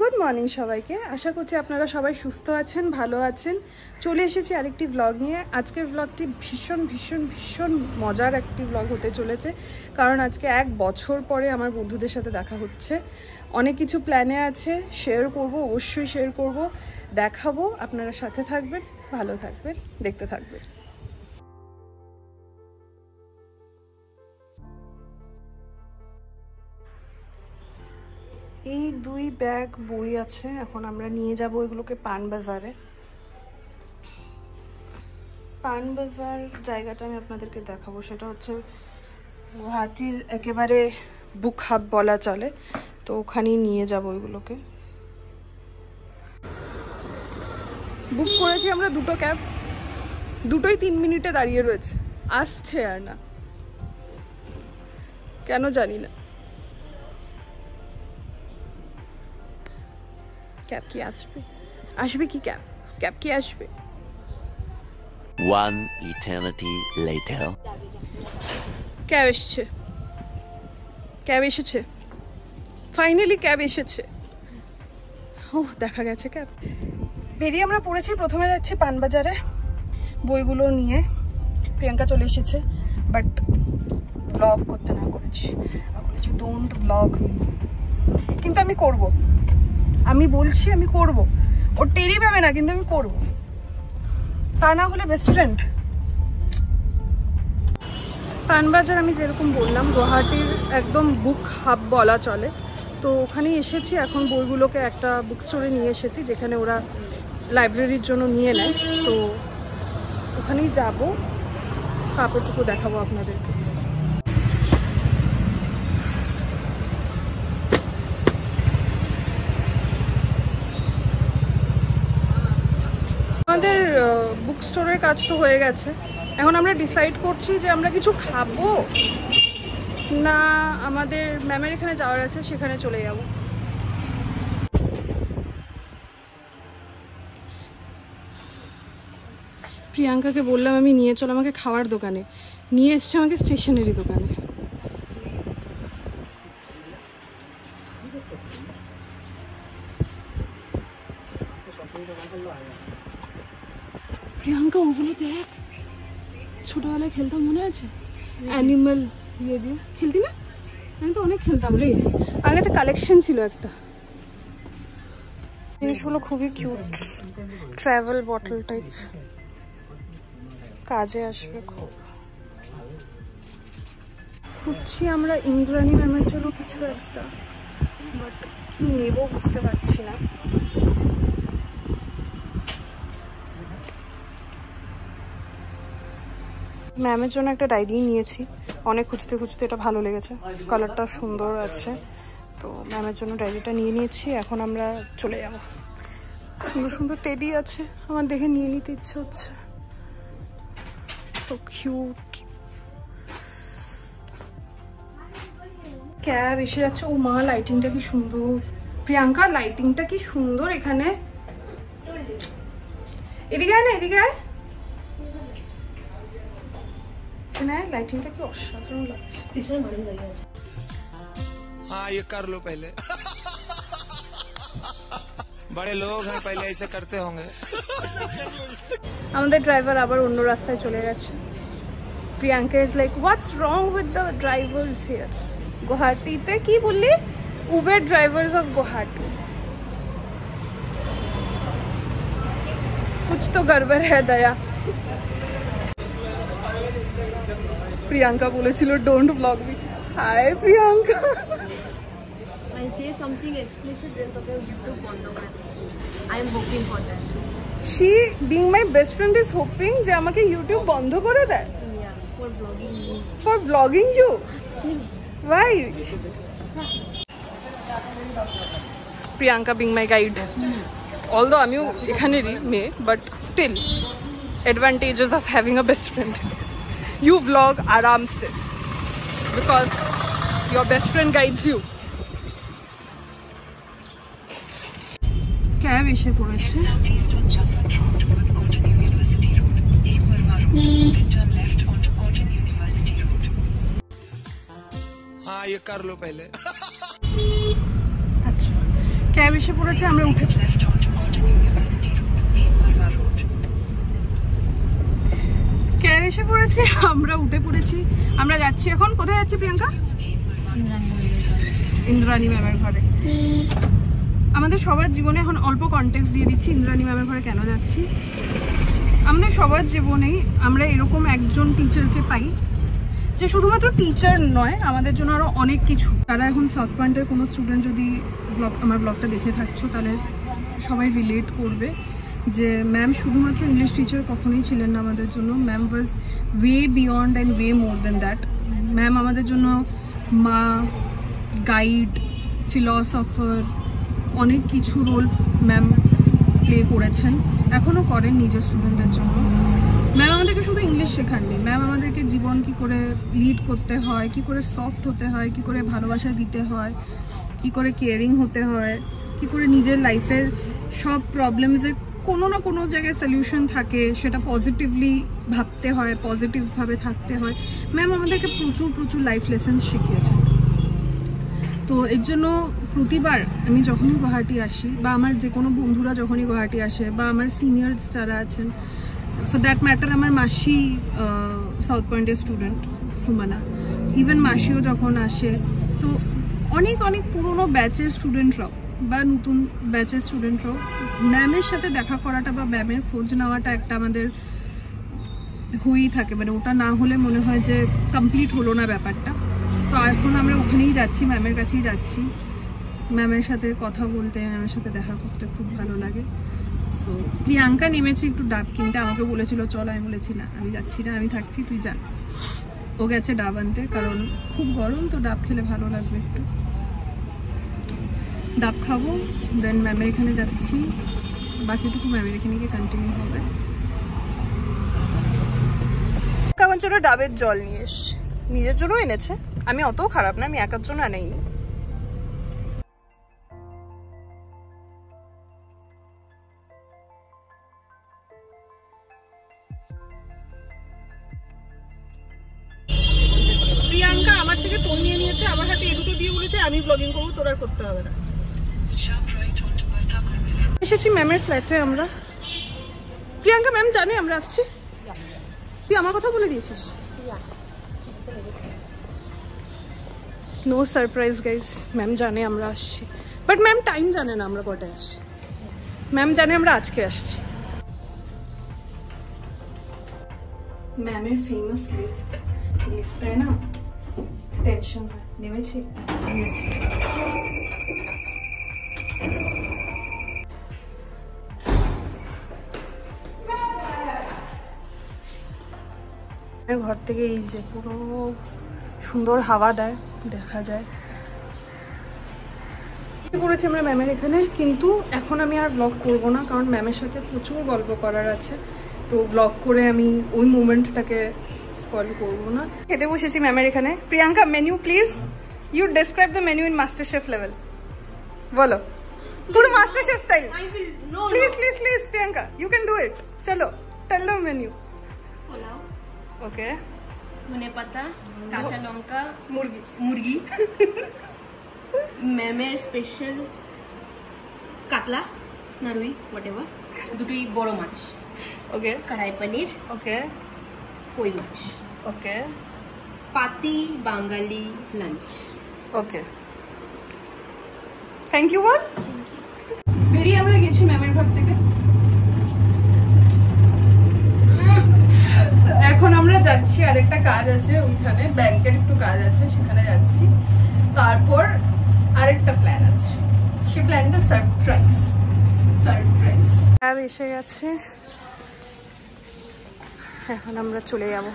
Good morning সবাইকে। আশা করছি আপনারা সবাই সুস্থ আছেন, ভালো আছেন। চলে এসেছি আরেকটি ব্লগ নিয়ে। আজকের ব্লগটি ভীষণ ভীষণ ভীষণ মজার একটি ব্লগ হতে চলেছে, কারণ আজকে 1 বছর পরে আমার বন্ধুদের সাথে দেখা হচ্ছে। অনেক কিছু প্ল্যানে আছে, শেয়ার করব, অবশ্যই শেয়ার করব, দেখাবো। আপনারা সাথে থাকবেন, ভালো থাকবেন, দেখতে থাকবেন। এই 2 ব্যাগ বই আছে, এখন আমরা নিয়ে যাব এগুলোকে পানবাজারে। পানবাজার জায়গাটা আমি আপনাদেরকে দেখাবো, সেটা হচ্ছে গুয়াহাটির একেবারে বুক হাব বলা চলে, তো ওখানেই নিয়ে যাব এগুলোকে। বুক করেছি আমরা 2টো ক্যাব, দুটোই 3 মিনিটে দাঁড়িয়ে রয়েছে, আসছে আর না, কেন জানি না। ক্যাব কি আসবে? আসবে কি ক্যাব? ক্যাব কি আসবে? One eternity later. ক্যাব এসেছে, ক্যাব এসেছে, ফাইনালি ক্যাব এসেছে। ওহ, দেখা গেছে ক্যাব। বেরিয়ে আমরা পড়েছি, প্রথমে যাচ্ছি পানবাজারে বইগুলো নিয়ে। প্রিয়াঙ্কা চলে এসেছে, বাট ব্লগ করতে না করেছি, বলেছি ডোন্ট ব্লগ মি, কিন্তু আমি করব, আমি বলছি আমি করব। ও টেরি পাবে না, কিন্তু আমি করব, তা না হলে বেস্ট ফ্রেন্ড। পানবাজার আমি যেরকম বললাম গুয়াহাটির একদম বুক হাব বলা চলে, তো ওখানেই এসেছি। এখন বইগুলোকে একটা বুক স্টোরে নিয়ে এসেছি, যেখানে ওরা লাইব্রেরির জন্য নিয়ে নেয়, তো ওখানেই যাব। কাপড়টুকু দেখাবো আপনাদেরকে। আমাদের বুক স্টোরের কাজ তো হয়ে গেছে, এখন আমরা ডিসাইড করছি যে আমরা কিছু খাবো না আমাদের ম্যামের এখানে যাওয়ার আছে, সেখানে চলে যাব। প্রিয়াঙ্কাকে বললাম আমি নিয়ে চলো আমাকে খাওয়ার দোকানে, নিয়ে এসছে আমাকে স্টেশনারি দোকানে। প্রিয়াঙ্কা ওগুলো দেখ, ছোটবেলায় খেলতাম, মনে আছে? অ্যানিমাল ইয়ে দিয়ে খেলতি না? আমি তো অনেক খেলতাম রে, আগে তো কালেকশন ছিল একটা। জিনিসগুলো খুবই কিউট, ট্রাভেল বটল টাইপ, কাজে আসবে খুব। খুঁজছি আমরা ইন্দ্রাণী ম্যামের জন্য কিছু একটা, বাট কি নেবো বুঝতে পারছি না। ম্যামের জন্য একটা ডায়েরি নিয়েছি, অনেক খুঁজতে খুঁজতে এটা ভালো লেগেছে, কালারটা সুন্দর আছে, তো ম্যামের জন্য ডায়েরিটা নিয়ে নিয়েছি। এখন আমরা চলে যাব। সুন্দর সুন্দর টেডি আছে, আমার দেখে নিয়ে নিতে ইচ্ছে হচ্ছে, সো কিউট। ক্যাব এসে যাচ্ছে। ও মা, লাইটিংটা কি সুন্দর! প্রিয়াঙ্কা, লাইটিংটা কি সুন্দর এখানে। এদিকে আয় না, এদিকে আয়। लाइटिंग की असाधारण লাগছে। পিছনে মানুষ দাঁড়িয়ে আছে। हाँ, ये कर लो पहले। बड़े लोग हैं, पहले ऐसे करते होंगे। আমাদের ড্রাইভার আবার অন্য রাস্তায় চলে গেছে। Priyanka is like, what's wrong with the drivers here? গুয়াহাটিতে কি বললি? উবের ড্রাইভার্স অফ গুয়াহাটি, कुछ तो गड़बड़ है दया। प्रियंका बोलेছিল don't blog me. Hi Priyanka, I say something explicit then to YouTube বন্ধ করে দেব। I am hoping for that. she being my best friend is hoping যে আমাকে YouTube বন্ধ করে দেয়। Yeah, for vlogging you. For vlogging you? Why? Priyanka being my guide. Although আমিও এখানেরই মেয়ে, but still advantages of having a best friend. You vlog आराम से because your best friend guides you. Cab এসে পড়েছে। Southeast on Jaswant Road toward Cotton University Road. Himbarwa Road. Then turn left onto Cotton University Road. हाँ, ये कर लो पहले। अच्छा, cab এসে পড়েছে, আমরা উঠে Next left onto Cotton University Road, Himbarwa Road. Cab এসে পড়েছে, আমরা উঠে পড়েছি। আমরা যাচ্ছি এখন, কোথায় যাচ্ছি প্রিয়াঙ্কা? ইন্দ্রাণী ম্যামের ঘরে। আমাদের সবার জীবনে এখন অল্প কনটেক্সট দিয়ে দিচ্ছি ইন্দ্রাণী ম্যামের ঘরে কেন যাচ্ছি। আমাদের সবার জীবনেই আমরা এরকম একজন টিচারকে পাই যে শুধুমাত্র টিচার নয়, আমাদের জন্য আরও অনেক কিছু। তারা এখন সাউথ পয়েন্টের কোনো স্টুডেন্ট যদি আমার ব্লগটা দেখে থাকছো তাহলে সবাই রিলেট করবে যে ম্যাম শুধুমাত্র ইংলিশ টিচার কখনোই ছিলেন না আমাদের জন্য। Ma'am was way beyond and way more than that. Ma'am আমাদের জন্য মা, গাইড, ফিলসফার, অনেক কিছু রোল ম্যাম প্লে করেছেন, এখনও করেন নিজের স্টুডেন্টদের জন্য। ম্যাম আমাদেরকে শুধু ইংলিশ শেখাননি, ম্যাম আমাদেরকে জীবন কী করে লিড করতে হয়, কী করে সফট হতে হয়, কী করে ভালোবাসা দিতে হয়, কী করে কেয়ারিং হতে হয়, কী করে নিজের লাইফের সব প্রবলেমসের কোনো না কোনো জায়গায় সলিউশন থাকে, সেটা পজিটিভলি ভাবতে হয়, পজিটিভভাবে থাকতে হয়। ম্যাম আমাদেরকে প্রচুর প্রচুর লাইফ লেসেন্স শিখিয়েছেন। তো এর জন্য প্রতিবার আমি যখনই গুয়াহাটি আসি, বা আমার যে কোনো বন্ধুরা যখনই গুয়াহাটি আসে, বা আমার সিনিয়র্স যারা আছেন, ফর দ্যাট ম্যাটার আমার মাসি সাউথ পয়েন্টের স্টুডেন্ট সুমানা, ইভেন মাসিও যখন আসে, তো অনেক অনেক পুরনো ব্যাচের স্টুডেন্টরাও বা নতুন ব্যাচের স্টুডেন্টরাও ম্যামের সাথে দেখা করাটা বা ম্যামের খোঁজ নেওয়াটা একটা আমাদের হয়েই থাকে। মানে ওটা না হলে মনে হয় যে কমপ্লিট হলো না ব্যাপারটা। তো এখন আমরা ওখানেই যাচ্ছি, ম্যামের কাছেই যাচ্ছি। ম্যামের সাথে কথা বলতে, ম্যামের সাথে দেখা করতে খুব ভালো লাগে। সো প্রিয়াঙ্কা নেমেছে একটু ডাব কিনতে, আমাকে বলেছিল চল, আমি বলেছি না, আমি যাচ্ছি না, আমি থাকছি, তুই যা। ও গেছে ডাব আনতে, কারণ খুব গরম তো ডাব খেলে ভালো লাগবে একটু। ডাব খাবো, দেন ম্যামের এখানে যাচ্ছি, বাকিটুকু ম্যামের এখানে গিয়ে কন্টিনিউ হবে। আমার জন্য ডাবের জল নিয়ে এসছে, নিজের জন্য এনেছে, আমি অত খারাপ না, আমি একার জন্য আনাইনি। প্রিয়াঙ্কা আমার থেকে ফোন নিয়ে নিয়েছে, আমার হাতে এই দুটো দিয়ে বলেছে আমি ব্লগিং করবো, তোর আর করতে হবে না। Sharp right onto Balthakar Mill Road. এসেছি ম্যামের ফ্ল্যাটে আমরা। প্রিয়াঙ্কা ম্যাম জানে আমরা আসছি? তুই আমার কথা বলে দিয়েছিস? নো সারপ্রাইজ গাইস, ম্যাম জানে আমরা আসছি, বাট ম্যাম টাইম জানে না আমরা কটায় আসছি। ম্যাম জানে আমরা আজকে আসছি। ম্যামের ফেমাস লিফট, লিফটটায় না টেনশন হয়। নেমেছি, ঘর থেকে এই যে পুরো সুন্দর হাওয়া দেয়, দেখা যায়। করেছি আমরা ম্যামের এখানে, কিন্তু এখন আমি আর ব্লগ করবো না, কারণ ম্যামের সাথে প্রচুর গল্প করার আছে। তো ব্লগ করে আমি ওই মোমেন্টটাকে স্পয়েল করবো না। খেতে বসেছি ম্যামের এখানে। Priyanka, menu please, you describe the menu in master chef level. বলো পুরো master chef style. Please please please Priyanka, you can do it. চলো, tell the menu. Pulao, okay, ধনে পাতা, কাঁচা লঙ্কা, মুরগি, মুরগি, ম্যামের স্পেশাল কাতলা না রুই হোয়াট এভার, দুটোই বড় মাছ, ওকে, কড়াই পনির, ওকে, কই মাছ, ওকে, পাতি বাঙালি লাঞ্চ। ওকে, থ্যাংক ইউ বল। বেরিয়ে আমরা গেছি ম্যামের ঘর থেকে। এখন আমরা যাচ্ছি, আরেকটা কাজ আছে ওইখানে, ব্যাংকের একটু কাজ আছে, সেখানে যাচ্ছি। তারপর আরেকটা প্ল্যান আছে, সে প্ল্যানটা সারপ্রাইজ। সারপ্রাইজ এসে গেছে, এখন আমরা চলে যাব।